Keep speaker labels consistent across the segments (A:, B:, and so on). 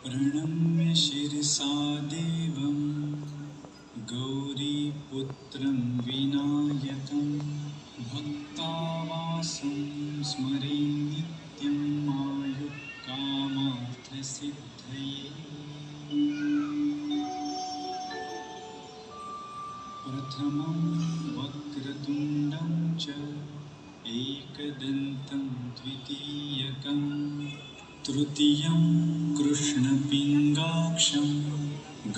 A: प्रणम्य शिरसा देवं गौरीपुत्रं विनायकं भक्तावासं स्मरे नित्यं आयुक्कामार्थसिद्धये। प्रथमं वक्रतुण्डं च एकदन्तं द्वितीयकं तृतीयं कृष्णपिङ्गाक्षं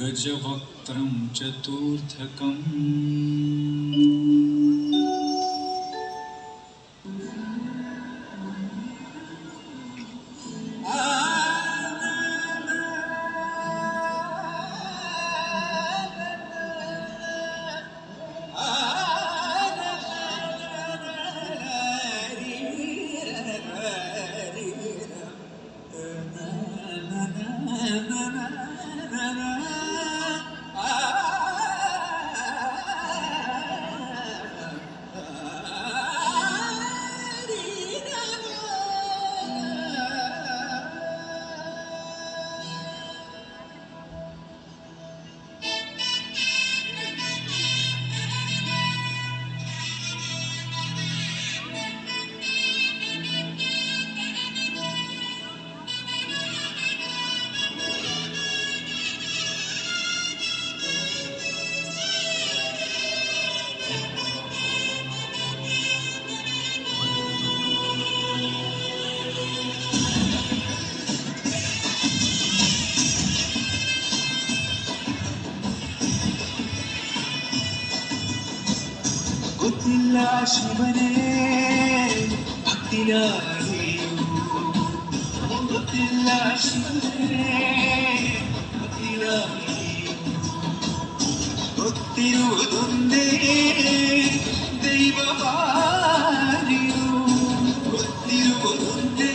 A: गजवक्त्रं चतुर्थकम्। ಗೊತ್ತಿಲ್ಲ ಶಿವನೇ ಭಕ್ತಿಯ ಅರಿವು, ಗೊತ್ತಿಲ್ಲ ಶಿವನೇ ಭಕ್ತಿಯ ಅರಿವು, ಗೊತ್ತಿರುವುದೊಂದೇ ದೈವವಾರಿಯು, ಗೊತ್ತಿರುವುದೊಂದೇ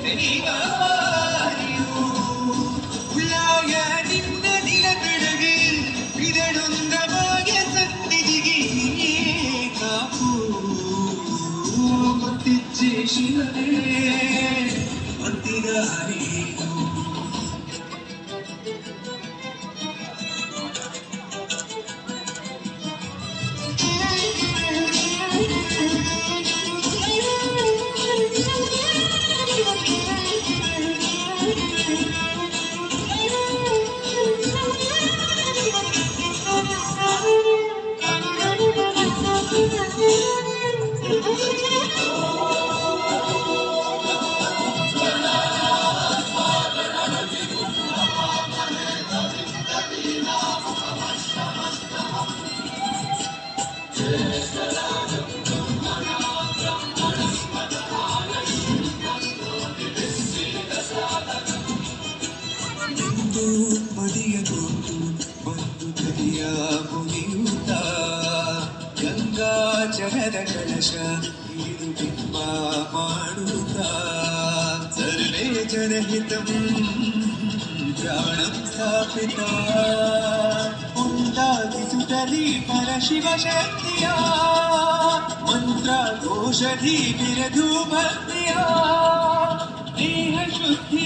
A: ದೈವವಾರಿಯು. ಉಳ್ಳಾಗ ನಿನ್ನ ದಿನ ಬೆಳಗ್ಗೆ ಇದಡೊಂದವಾಗಿ ಗೊತ್ತಿಚ್ಚೆ ಶಿವನೇ ಭಕ್ತಿಯ ಅರಿವು. ಮಡಿಯಗೊಂಡು ಬಂದು ಕರಿಯ ಮುಗಿಯುತ್ತ ಗಂಗಾ ಜಗದ ಕಳಶ ಹಿಡಿದು ಬಿಂಬ ಮಾಡುತ್ತ ಸರ್ವೇ ಜನಹಿತಂ ಪ್ರಾಣಂ ಸ್ಥಾಪಿತ ಉಂಟಾಗಿಸುತ್ತಲಿ ಪರಶಿವ ಶಕ್ತಿಯ ಮಂತ್ರ ಘೋಷಧಿ ಬಿರದು ಭಕ್ತಿಯ ದೇಹ ಶುದ್ಧಿ